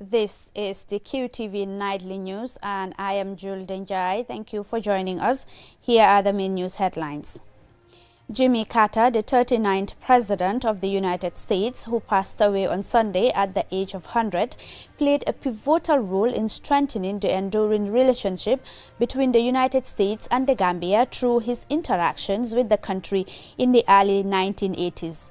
This is the QTV Nightly News and I am Jul Denjai. Thank you for joining us. Here are the main news headlines. Jimmy Carter, the 39th President of the United States, who passed away on Sunday at the age of 100, played a pivotal role in strengthening the enduring relationship between the United States and the Gambia through his interactions with the country in the early 1980s.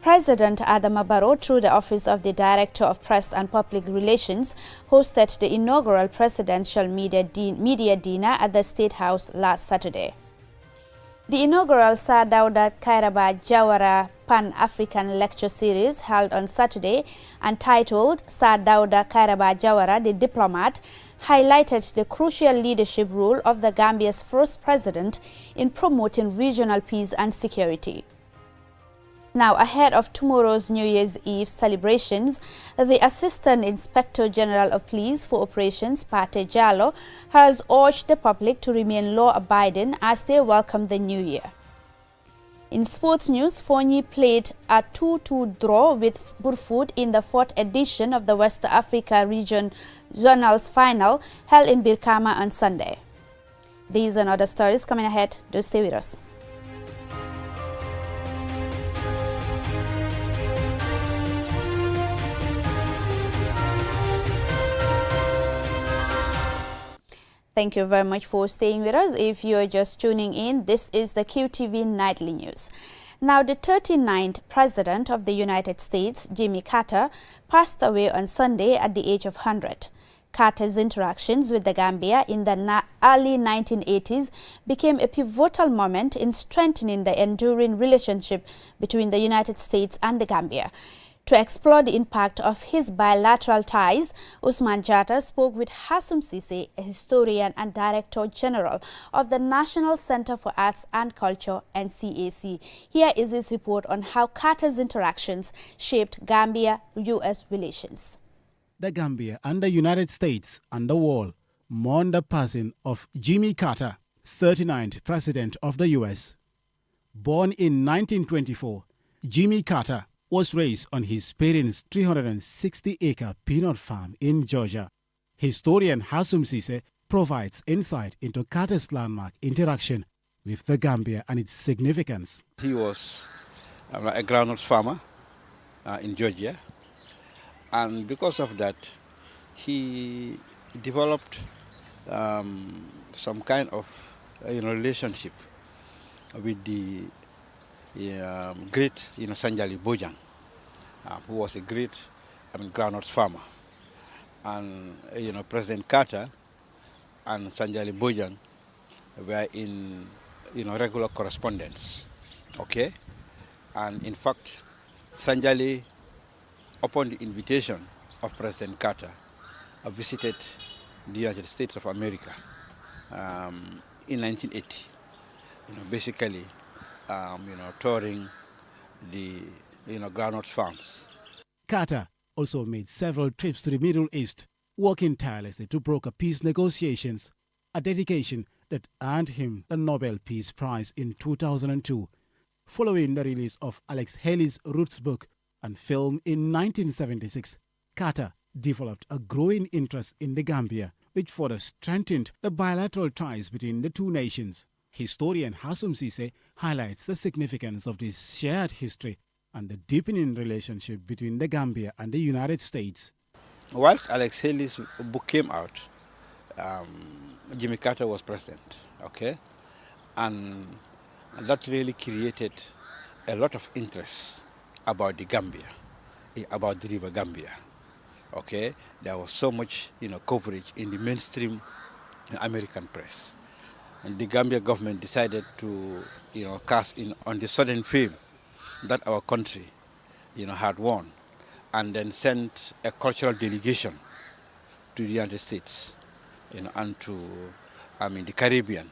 President Adama Barrow, through the Office of the Director of Press and Public Relations, hosted the inaugural presidential media dinner at the State House last Saturday. The inaugural Sir Dawda Jawara Pan-African Lecture Series held on Saturday and titled Sir Dawda Jawara, the Diplomat, highlighted the crucial leadership role of the Gambia's first president in promoting regional peace and security. Now, ahead of tomorrow's New Year's Eve celebrations, the Assistant Inspector General of Police for Operations, Pate Jallo, has urged the public to remain law-abiding as they welcome the new year. In sports news, Fonyi played a 2-2 draw with Burfoot in the 4th edition of the West Africa Region Zonals Final held in Birkama on Sunday. These and other stories coming ahead. Do stay with us. Thank you very much for staying with us. If you're just tuning in, this is the QTV Nightly News. Now, the 39th President of the United States, Jimmy Carter, passed away on Sunday at the age of 100. Carter's interactions with the Gambia in the early 1980s became a pivotal moment in strengthening the enduring relationship between the United States and the Gambia. To explore the impact of his bilateral ties, Usman Jatta spoke with Hassoum Ceesay, a historian and Director General of the National Center for Arts and Culture, NCAC. Here is his report on how Carter's interactions shaped Gambia-US relations. The Gambia and the United States and the world mourn the passing of Jimmy Carter, 39th President of the US. Born in 1924, Jimmy Carter was raised on his parents' 360-acre peanut farm in Georgia. Historian Hassoum Ceesay provides insight into Carter's landmark interaction with the Gambia and its significance. He was a groundnut farmer in Georgia, and because of that, he developed some kind of relationship with the great Sanjali Bojang, who was a great groundnut farmer. And President Carter and Sanjali Bojang were in regular correspondence. Okay, and in fact, Sanjali, upon the invitation of President Carter, visited the United States of America in 1980. Basically, touring the groundnut farms. Carter also made several trips to the Middle East, working tirelessly to broker peace negotiations, a dedication that earned him the Nobel Peace Prize in 2002. Following the release of Alex Haley's Roots book and film in 1976, Carter developed a growing interest in the Gambia, which further strengthened the bilateral ties between the two nations. Historian Hassoum Ceesay highlights the significance of this shared history and the deepening relationship between the Gambia and the United States. Whilst Alex Haley's book came out, Jimmy Carter was president, okay? And that really created a lot of interest about the Gambia, about the River Gambia, okay? There was so much, coverage in the mainstream American press. And the Gambia government decided to, cast in on the sudden fame that our country, had won, and then sent a cultural delegation to the United States, and to, the Caribbean,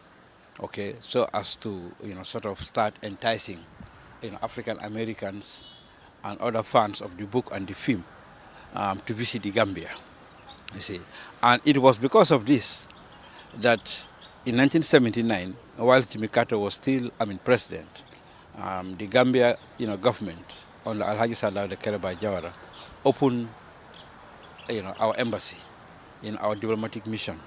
okay, so as to, sort of start enticing, African Americans and other fans of the book and the film to visit the Gambia, you see. And it was because of this that in 1979, while Jimmy Carter was still, president, the Gambia, government under Alhaji Sir Dawda Jawara opened our embassy, in our diplomatic mission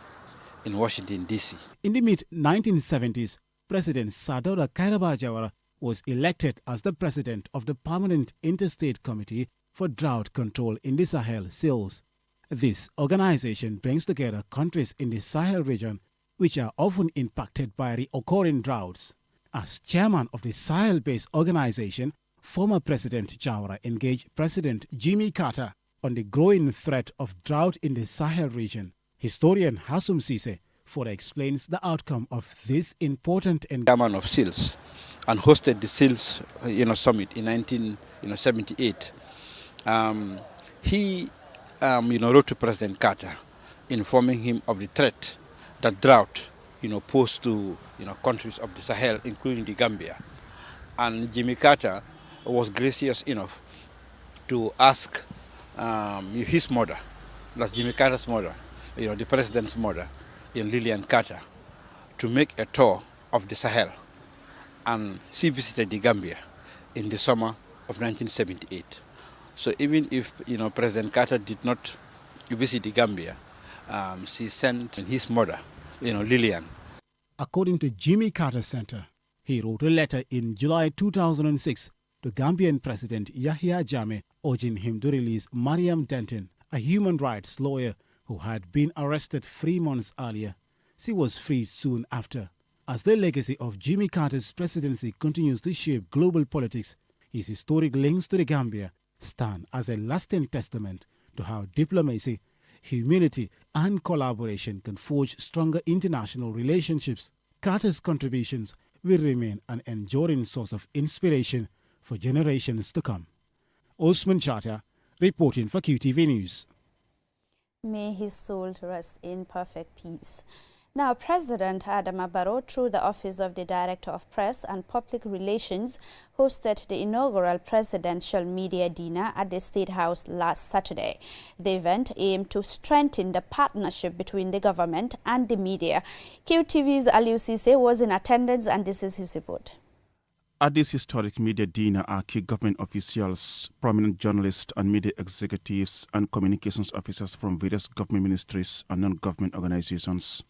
in Washington, D.C. In the mid-1970s, President Dawda Jawara was elected as the president of the Permanent Interstate Committee for Drought Control in the Sahel, SILS. This organization brings together countries in the Sahel region which are often impacted by recurring droughts. As chairman of the Sahel-based organization, former President Jawara engaged President Jimmy Carter on the growing threat of drought in the Sahel region. Historian Hassoum Ceesay further explains the outcome of this important engagement. Chairman of SILS and hosted the SILS summit in 1978. He wrote to President Carter informing him of the threat that drought posed to countries of the Sahel, including the Gambia. And Jimmy Carter was gracious enough to ask his mother, that's Jimmy Carter's mother, the president's mother, Lillian Carter, to make a tour of the Sahel. And she visited the Gambia in the summer of 1978. So even if President Carter did not visit the Gambia, she sent his mother, Lillian. According to Jimmy Carter Center, he wrote a letter in July 2006 to Gambian President Yahya Jammeh urging him to release Mariam Denton, a human rights lawyer who had been arrested 3 months earlier. She was freed soon after. As the legacy of Jimmy Carter's presidency continues to shape global politics, his historic links to the Gambia stand as a lasting testament to how diplomacy, humility and collaboration can forge stronger international relationships. Carter's contributions will remain an enduring source of inspiration for generations to come. Osman Chata, reporting for QTV News. May his soul rest in perfect peace. Now, President Adama Barrow, through the Office of the Director of Press and Public Relations, hosted the inaugural presidential media dinner at the State House last Saturday. The event aimed to strengthen the partnership between the government and the media. QTV's Aliou Cisse was in attendance, and this is his report. At this historic media dinner are key government officials, prominent journalists and media executives and communications officers from various government ministries and non-government organizations.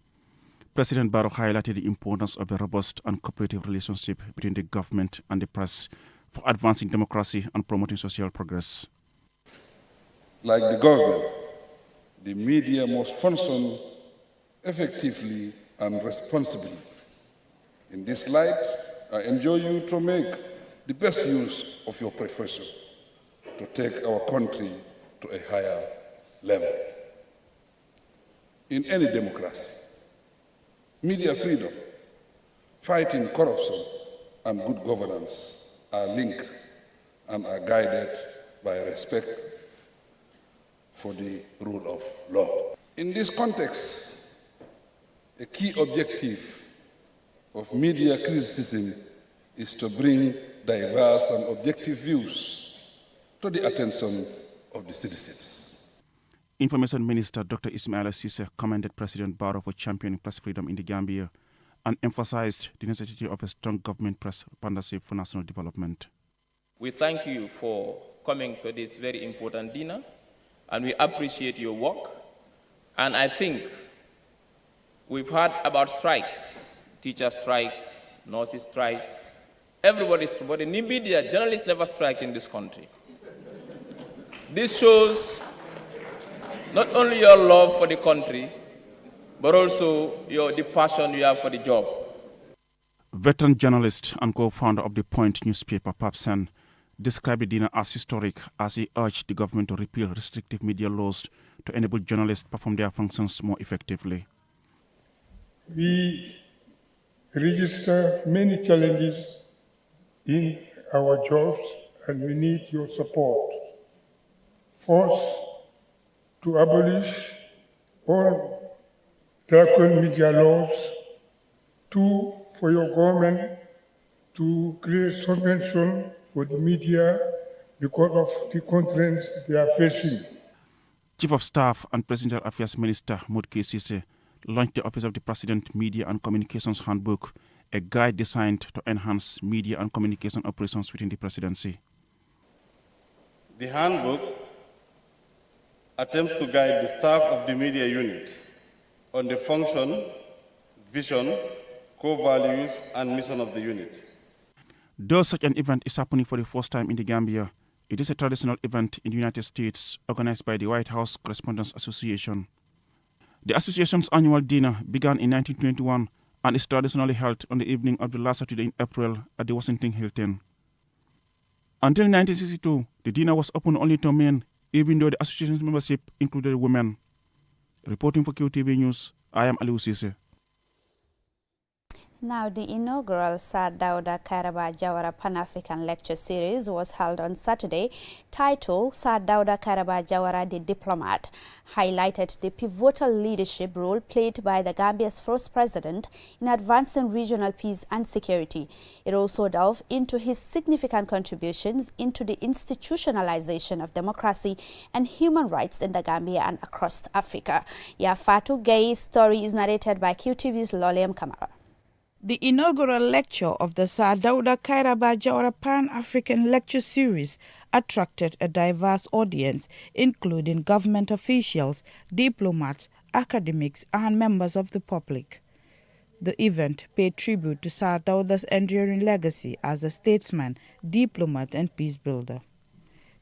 President Barrow highlighted the importance of a robust and cooperative relationship between the government and the press for advancing democracy and promoting social progress. Like the government, the media must function effectively and responsibly. In this light, I enjoin you to make the best use of your profession to take our country to a higher level. In any democracy, media freedom, fighting corruption, and good governance are linked and are guided by respect for the rule of law. In this context, a key objective of media criticism is to bring diverse and objective views to the attention of the citizens. Information Minister Dr. Ismaila Ceesay commended President Barrow for championing press freedom in the Gambia and emphasized the necessity of a strong government press partnership for national development. We thank you for coming to this very important dinner, and we appreciate your work. And I think we've heard about strikes, teacher strikes, nurses strikes, everybody's, but in the media, journalists never strike in this country. This shows not only your love for the country, but also the passion you have for the job. Veteran journalist and co-founder of The Point newspaper, Papsen, described the dinner as historic as he urged the government to repeal restrictive media laws to enable journalists to perform their functions more effectively. We register many challenges in our jobs, and we need your support. First, to abolish all draconian media laws. 2, for your government to create subvention for the media because of the constraints they are facing. Chief of Staff and Presidential Affairs Minister Mudki Ceesay launched the Office of the President Media and Communications Handbook, a guide designed to enhance media and communication operations within the presidency. The handbook attempts to guide the staff of the media unit on the function, vision, core values, and mission of the unit. Though such an event is happening for the first time in the Gambia, it is a traditional event in the United States organized by the White House Correspondents Association. The association's annual dinner began in 1921 and is traditionally held on the evening of the last Saturday in April at the Washington Hilton. Until 1962, the dinner was open only to men, even though the association's membership included women. Reporting for QTV News, I am Aliou Cisse. Now, the inaugural Sir Dawda Jawara Pan-African Lecture Series was held on Saturday, titled Sir Dawda Jawara the Diplomat, highlighted the pivotal leadership role played by the Gambia's first president in advancing regional peace and security. It also delved into his significant contributions into the institutionalization of democracy and human rights in the Gambia and across Africa. Yafatu Gay's story is narrated by QTV's Loliam Kamara. The inaugural lecture of the Sir Dawda Jawara Pan-African Lecture Series attracted a diverse audience, including government officials, diplomats, academics, and members of the public. The event paid tribute to Sir Dawda's enduring legacy as a statesman, diplomat, and peace builder.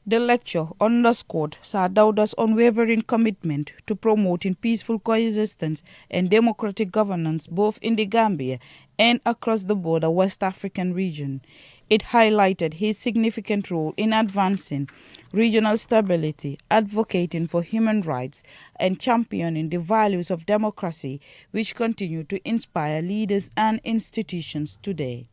The lecture underscored Sir Dawda's unwavering commitment to promoting peaceful coexistence and democratic governance both in the Gambia and across the border West African region. It highlighted his significant role in advancing regional stability, advocating for human rights, and championing the values of democracy, which continue to inspire leaders and institutions today.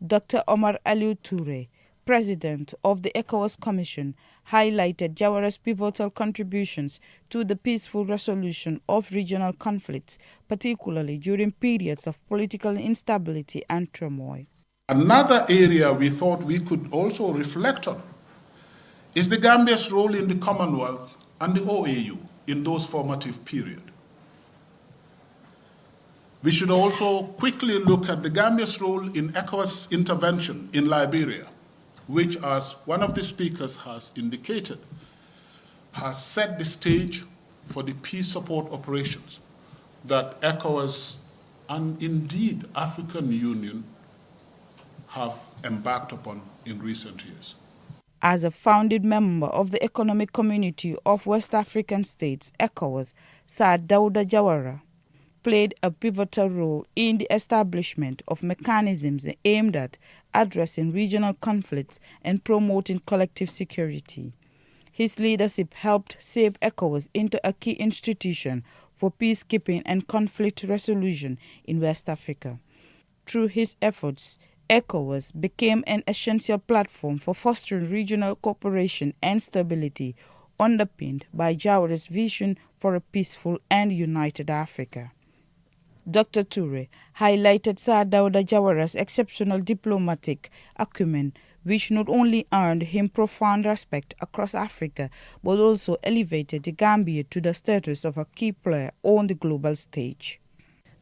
Dr. Omar Aliou Toure, President of the ECOWAS Commission, highlighted Jawara's pivotal contributions to the peaceful resolution of regional conflicts, particularly during periods of political instability and turmoil. Another area we thought we could also reflect on is the Gambia's role in the Commonwealth and the OAU in those formative periods. We should also quickly look at the Gambia's role in ECOWAS intervention in Liberia, which, as one of the speakers has indicated, has set the stage for the peace support operations that ECOWAS and indeed African Union have embarked upon in recent years. As a founding member of the Economic Community of West African States, ECOWAS, Sir Dawda Jawara played a pivotal role in the establishment of mechanisms aimed at addressing regional conflicts and promoting collective security. His leadership helped shape ECOWAS into a key institution for peacekeeping and conflict resolution in West Africa. Through his efforts, ECOWAS became an essential platform for fostering regional cooperation and stability, underpinned by Jawara's vision for a peaceful and united Africa. Dr. Toure highlighted Sir Dawda Jawara's exceptional diplomatic acumen, which not only earned him profound respect across Africa, but also elevated the Gambia to the status of a key player on the global stage.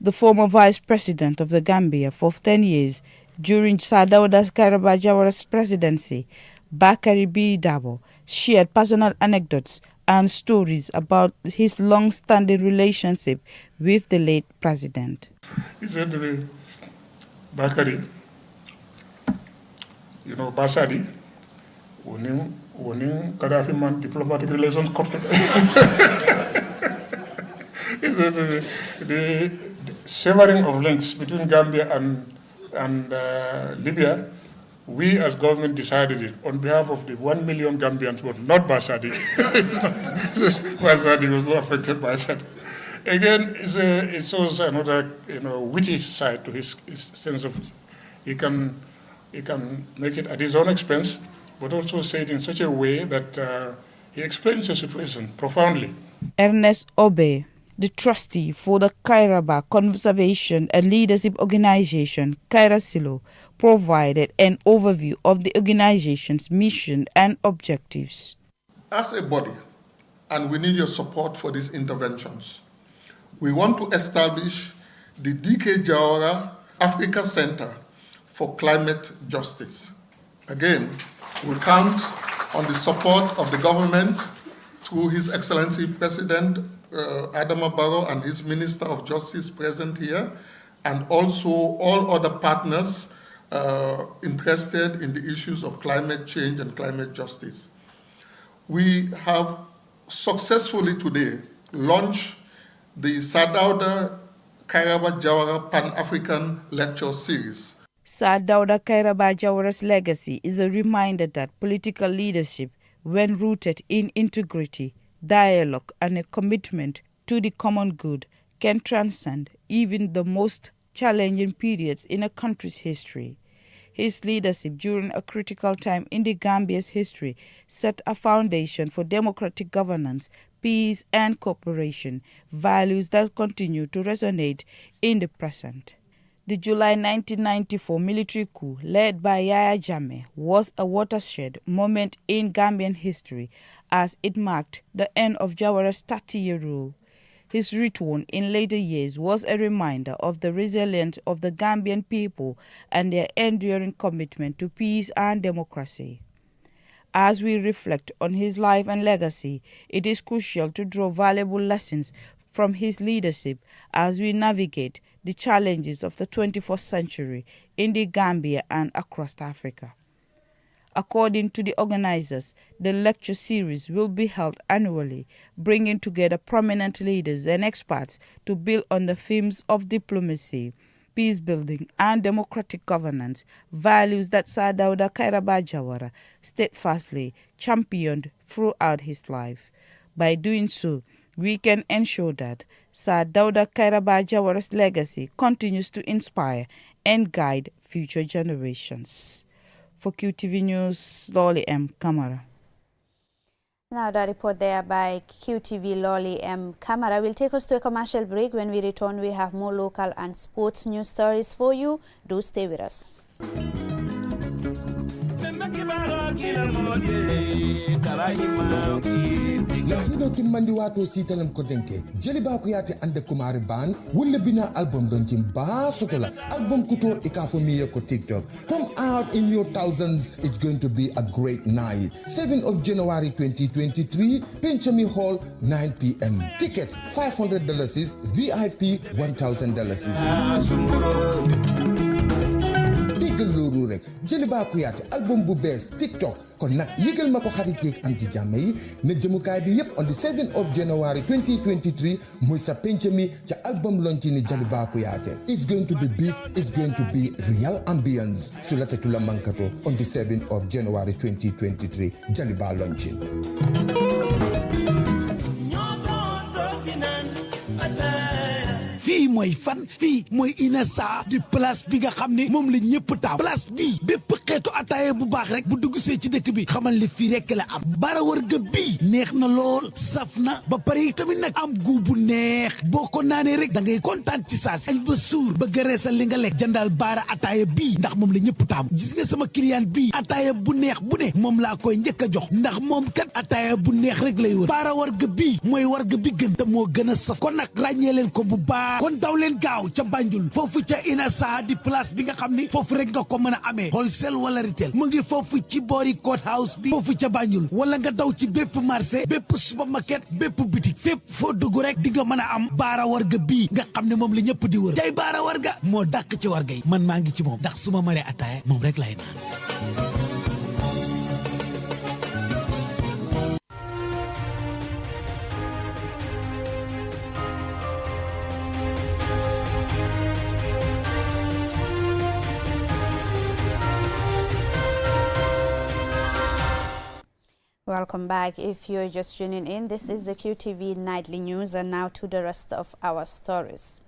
The former vice president of the Gambia for 10 years during Sir Dawda Jawara's presidency, Bakari B. Dabo, shared personal anecdotes and stories about his long-standing relationship with the late president. He said to me, Bakari, you know, Basadi, winning Gaddafi man diplomatic relations. He said the severing of links between Gambia and Libya, we as government decided it on behalf of the 1 million Gambians, but not Basadi. Basadi was not affected by that. Again, it shows another witty side to his sense of he can make it at his own expense, but also say it in such a way that he explains the situation profoundly. Ernest Obe, the trustee for the Kairaba Conservation and Leadership Organization, Kairasilo, provided an overview of the organization's mission and objectives. As a body, and we need your support for these interventions, we want to establish the DK Jawara Africa Center for Climate Justice. Again, we count on the support of the government through His Excellency President Adama Barrow and his Minister of Justice present here, and also all other partners interested in the issues of climate change and climate justice. We have successfully today launched the Dawda Jawara Pan-African Lecture Series. Dawda Jawara's legacy is a reminder that political leadership, when rooted in integrity, dialogue, and a commitment to the common good, can transcend even the most challenging periods in a country's history. His leadership during a critical time in the Gambia's history set a foundation for democratic governance, peace, and cooperation, values that continue to resonate in the present. The July 1994 military coup led by Yahya Jammeh was a watershed moment in Gambian history as it marked the end of Jawara's 30-year rule. His return in later years was a reminder of the resilience of the Gambian people and their enduring commitment to peace and democracy. As we reflect on his life and legacy, it is crucial to draw valuable lessons from his leadership as we navigate the challenges of the 21st century in the Gambia and across Africa. According to the organizers, the lecture series will be held annually, bringing together prominent leaders and experts to build on the themes of diplomacy, peace building, and democratic governance, values that Dawda Jawara steadfastly championed throughout his life. By doing so, we can ensure that Dawda Jawara's legacy continues to inspire and guide future generations. For QTV News, Lolly M. Kamara. Now the report there by QTV Lolly M. Kamara will take us to a commercial break. When we return, we have more local and sports news stories for you. Do stay with us. La hido timmandi wato sitalem ko denke jeli ba ko yate ande kumari ban wulle bina album don tim ba sotola album kuto ikafo miye ko TikTok. Come out in your thousands. It's going to be a great night. 7th of January 2023, Pinchami Hall, 9 p.m. Tickets $500, VIP $1,000. Loolu rek jëli ba ko yaate album bu bees TikTok kon nag yëgal ma ko xarit yeeg am ci jàmm yi ne jëmukaay bi yépp on the 7th of January 2023 muy sa penc mi ca album launching ni jëli ba ko yaate. It's going to be big, it's going to be real ambience su la tetu la mankato on the 7th of January 2023 jëli ba launching. fii mooy fan fii mooy Inessa di place bi nga xam ne moom la ñëpp taam place bi bépp xeetu ataaya bu baax rek bu dugg see ci dëkk bi xamal ne fii rek la am bara wërga bii neex na lool saf na ba pare tamit nag am gu bu neex boo ko naanee rek da ngay kontaan ci saas añ ba suur ba gëreesal li nga lekk jëndal baara ataaya bii ndax moom la ñëpp taam gis nga sama client bii ataaya bu neex bu ne moom laa koy njëkk a jox ndax moom kat ataaya bu neex rek lay wër baara wërga bii mooy wërga bi gën te moo gën a saf kon nag ràññee leen ko bu baax kon daw leen gaaw ca Banjul foofu ca Inessa di place bi nga xam ni foofu rek nga ko mën a amee wholesale wala retail mu ngi foofu ci boori court house bi foofu ca Banjul wala nga daw ci bépp marché bépp supermarket bépp boutique fépp foo dugg rek di nga mën a am baara warga bii nga xam ne moom la ñëpp di wër tey baara warga moo dàq ci warga yi man maa ngi ci moom ndax su ma maree ataaya moom rek lay naan. Welcome back. If you're just tuning in, this is the QTV Nightly News, and now to the rest of our stories.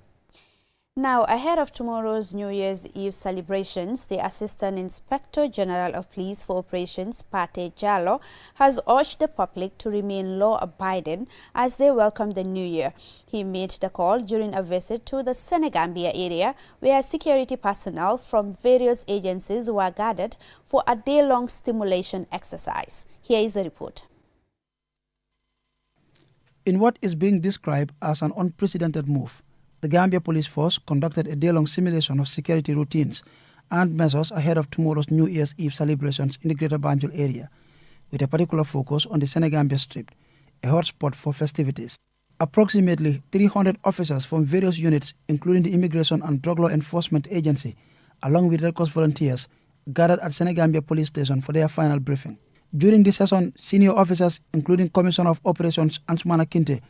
Now, ahead of tomorrow's New Year's Eve celebrations, the Assistant Inspector General of Police for Operations, Pate Jallo, has urged the public to remain law-abiding as they welcome the new year. He made the call during a visit to the Senegambia area, where security personnel from various agencies were gathered for a day-long stimulation exercise. Here is the report. In what is being described as an unprecedented move, the Gambia Police Force conducted a day-long simulation of security routines and measures ahead of tomorrow's New Year's Eve celebrations in the Greater Banjul area, with a particular focus on the Senegambia Strip, a hotspot for festivities. Approximately 300 officers from various units, including the Immigration and Drug Law Enforcement Agency, along with Red Cross volunteers, gathered at Senegambia Police Station for their final briefing. During this session, senior officers, including Commissioner of Operations Ansumana Kinte,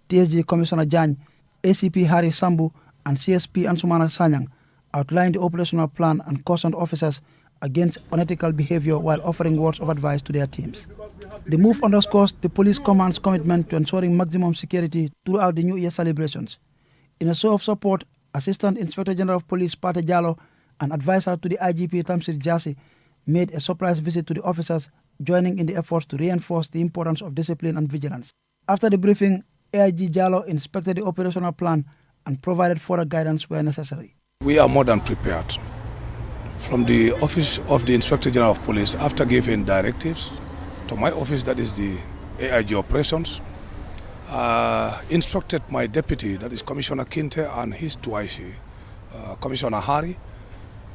TSG Commissioner Jan, ACP Hari Sambu, and CSP Ansumana Sanyang, outlined the operational plan and cautioned officers against unethical behavior while offering words of advice to their teams. The move underscores the police command's commitment to ensuring maximum security throughout the New Year celebrations. In a show of support, Assistant Inspector General of Police Pate Jallo and advisor to the IGP Tamsir Jasi made a surprise visit to the officers, joining in the efforts to reinforce the importance of discipline and vigilance. After the briefing, AIG Jallo inspected the operational plan and provided further guidance where necessary. We are more than prepared. From the Office of the Inspector General of Police, after giving directives to my office, that is the AIG Operations, instructed my deputy, that is Commissioner Kinte, and his 2IC, Commissioner Hari,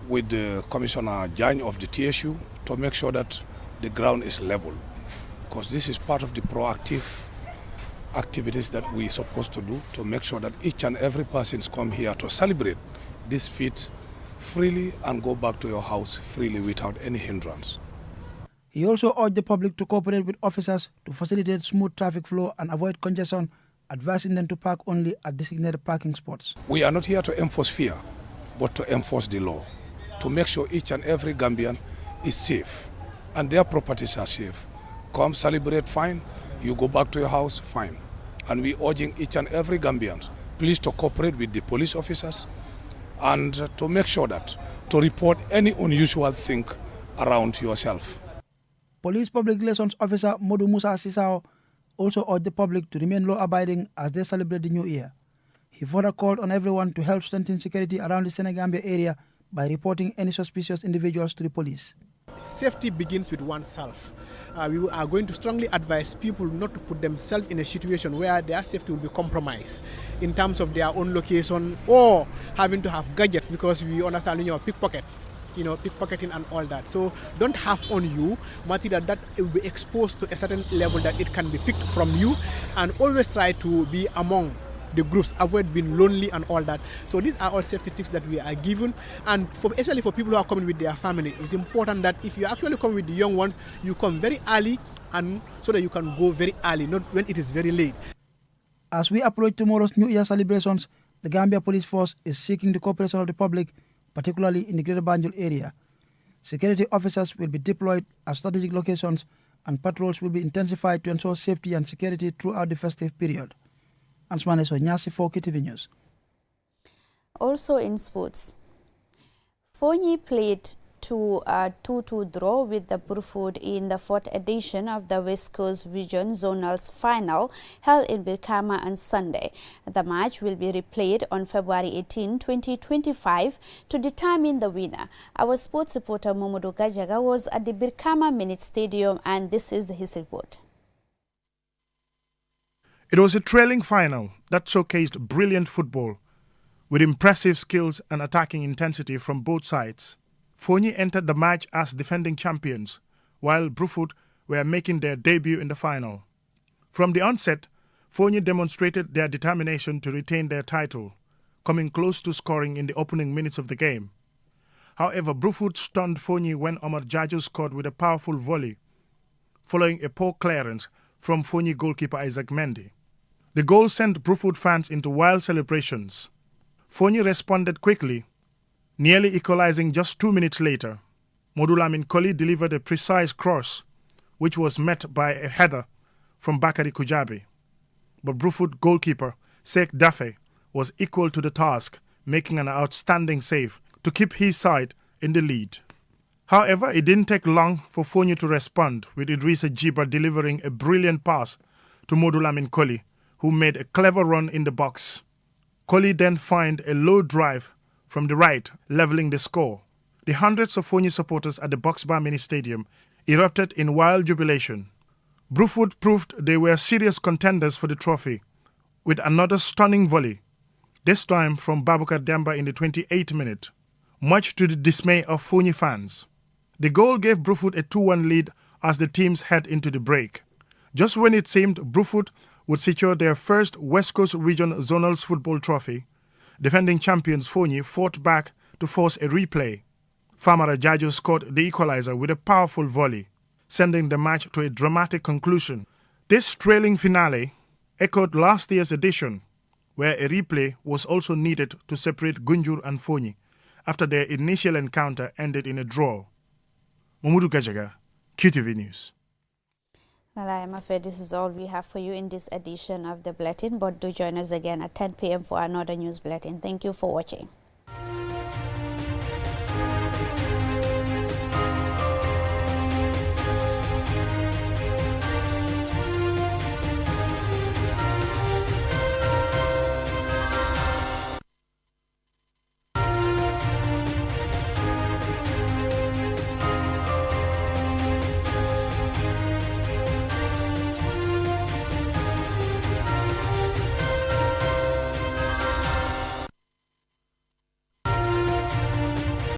with the Commissioner Jany of the TSU, to make sure that the ground is level. Because this is part of the proactive activities that we're supposed to do to make sure that each and every person come here to celebrate these feats freely and go back to your house freely without any hindrance. He also urged the public to cooperate with officers to facilitate smooth traffic flow and avoid congestion, advising them to park only at designated parking spots. We are not here to enforce fear, but to enforce the law, to make sure each and every Gambian is safe and their properties are safe. Come celebrate, fine. You go back to your house, fine. And we urging each and every Gambian, please to cooperate with the police officers and to make sure that to report any unusual thing around yourself. Police Public Relations Officer Modu Musa Sisao also urged the public to remain law-abiding as they celebrate the new year. He further called on everyone to help strengthen security around the Senegambia area by reporting any suspicious individuals to the police. Safety begins with oneself. We are going to strongly advise people not to put themselves in a situation where their safety will be compromised in terms of their own location or having to have gadgets, because we understand, pickpocketing and all that. So don't have on you material that will be exposed to a certain level that it can be picked from you, and always try to be among the groups, avoid being lonely and all that. So these are all safety tips that we are given, and especially for people who are coming with their family, it's important that if you actually come with the young ones, you come very early, and so that you can go very early, not when it is very late. As we approach tomorrow's New Year celebrations, the Gambia Police Force is seeking the cooperation of the public, particularly in the Greater Banjul area. Security officers will be deployed at strategic locations, and patrols will be intensified to ensure safety and security throughout the festive period. Ansmane So Nyasi for KTV News. Also in sports, Fonyi played a 2-2 draw with the Brufut in the fourth edition of the West Coast Region Zonals Final held in Birkama on Sunday. The match will be replayed on February 18, 2025 to determine the winner. Our sports reporter Momodo Gajaga was at the Birkama Minute Stadium, and this is his report. It was a thrilling final that showcased brilliant football with impressive skills and attacking intensity from both sides. Fonyi entered the match as defending champions, while Brufut were making their debut in the final. From the onset, Fonyi demonstrated their determination to retain their title, coming close to scoring in the opening minutes of the game. However, Brufut stunned Fonyi when Omar Jaju scored with a powerful volley, following a poor clearance from Fonyi goalkeeper Isaac Mendy. The goal sent Brufut fans into wild celebrations. Fonyi responded quickly, nearly equalizing just 2 minutes later. Modulamin Koli delivered a precise cross, which was met by a header from Bakari Kujabi. But Brufut goalkeeper Sek Dafe was equal to the task, making an outstanding save to keep his side in the lead. However, it didn't take long for Fonyi to respond, with Idrissa Jiba delivering a brilliant pass to Modulamin Koli, who made a clever run in the box. Koli then found a low drive from the right, leveling the score. The hundreds of Fonyi supporters at the Boxbar Mini Stadium erupted in wild jubilation. Brufut proved they were serious contenders for the trophy, with another stunning volley, this time from Babukar Demba in the 28th minute, much to the dismay of Fonyi fans. The goal gave Brufut a 2-1 lead as the teams head into the break. Just when it seemed Brufut would secure their first West Coast Region Zonals football trophy, defending champions Fonyi fought back to force a replay. Famara Jajo scored the equalizer with a powerful volley, sending the match to a dramatic conclusion. This thrilling finale echoed last year's edition, where a replay was also needed to separate Gunjur and Fonyi after their initial encounter ended in a draw. Mamudu Gajaga, QTV News. Well, I am afraid this is all we have for you in this edition of the Bulletin, but do join us again at 10 p.m. for another news bulletin. Thank you for watching.